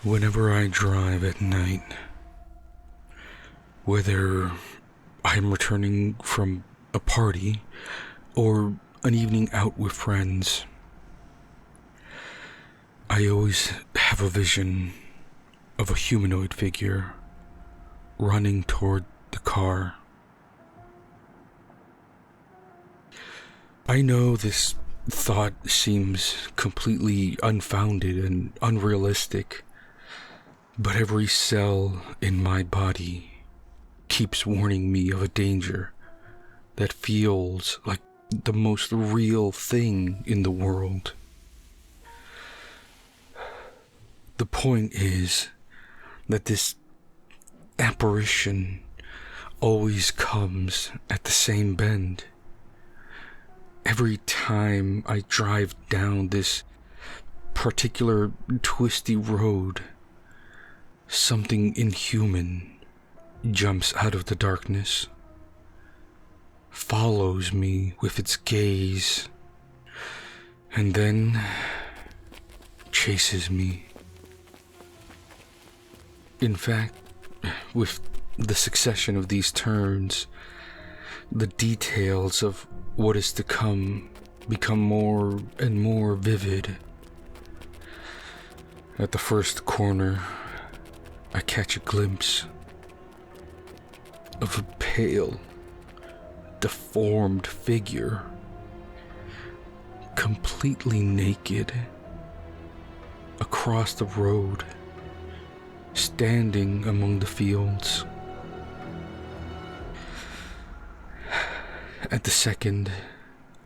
Whenever I drive at night, whether I'm returning from a party or an evening out with friends, I always have a vision of a humanoid figure running toward the car. I know this thought seems completely unfounded and unrealistic, but every cell in my body keeps warning me of a danger that feels like the most real thing in the world. The point is that this apparition always comes at the same bend. Every time I drive down this particular twisty road, something inhuman jumps out of the darkness, follows me with its gaze, and then chases me. In fact, with the succession of these turns, the details of what is to come become more and more vivid. At the first corner, I catch a glimpse of a pale, deformed figure, completely naked, across the road, standing among the fields. At the second,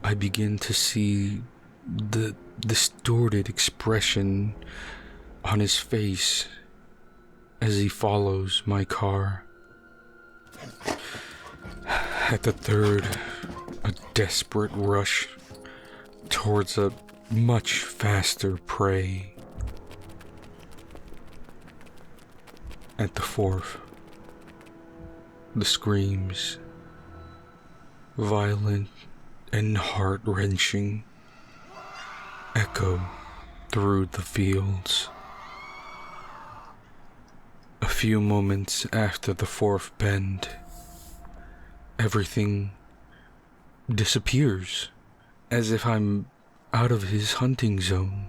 I begin to see the distorted expression on his face as he follows my car. At the third, a desperate rush towards a much faster prey. At the fourth, the screams, violent and heart-wrenching, echo through the fields. A few moments after the fourth bend, everything disappears, as if I'm out of his hunting zone.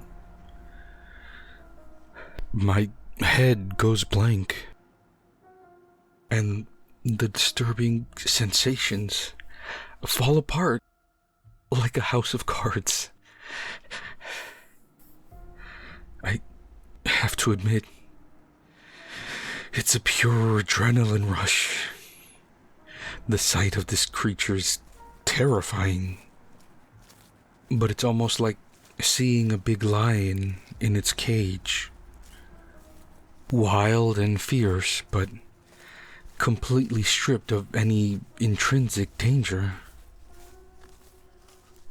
My head goes blank, and the disturbing sensations fall apart like a house of cards. I have to admit, it's a pure adrenaline rush. The sight of this creature is terrifying, but it's almost like seeing a big lion in its cage. Wild and fierce, but completely stripped of any intrinsic danger.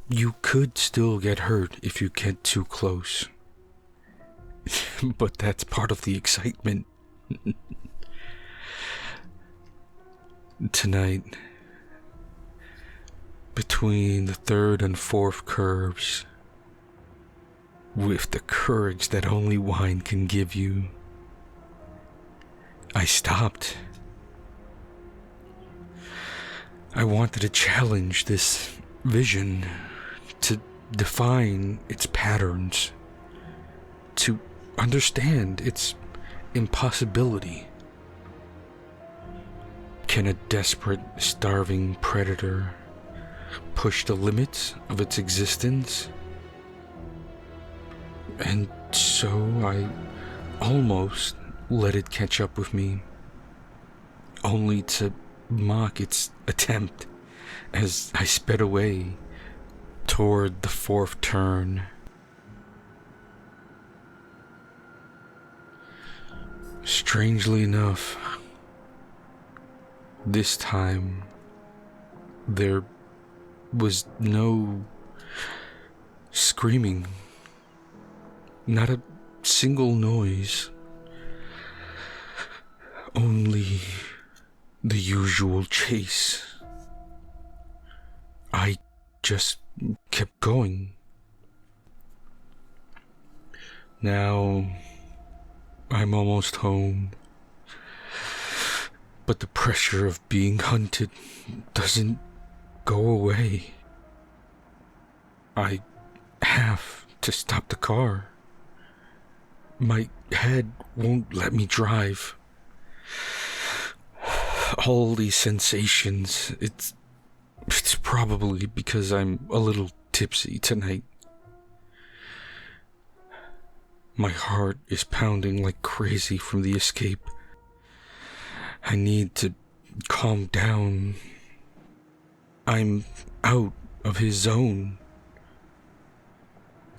You could still get hurt if you get too close. But that's part of the excitement. Tonight, between the third and fourth curves, with the courage that only wine can give you, I stopped. I wanted to challenge this vision, to define its patterns, to understand its impossibility. Can a desperate, starving predator push the limits of its existence? And so I almost let it catch up with me, only to mock its attempt as I sped away toward the fourth turn. Strangely enough, this time there was no screaming, not a single noise, only the usual chase. I just kept going. Now, I'm almost home. But the pressure of being hunted doesn't go away. I have to stop the car. My head won't let me drive. All these sensations, it's probably because I'm a little tipsy tonight. My heart is pounding like crazy from the escape. I need to calm down. I'm out of his zone.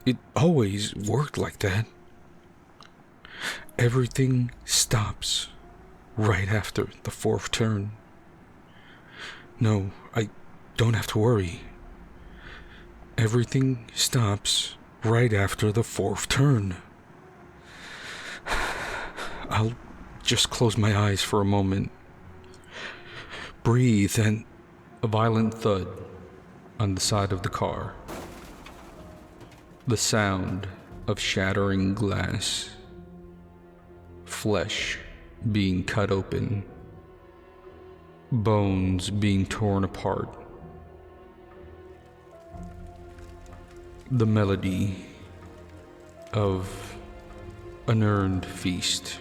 It always worked like that. Everything stops right after the fourth turn. No, I don't have to worry. Everything stops right after the fourth turn. I'll just close my eyes for a moment. Breathe, and a violent thud on the side of the car. The sound of shattering glass. Flesh being cut open. Bones being torn apart. The melody of an earned feast.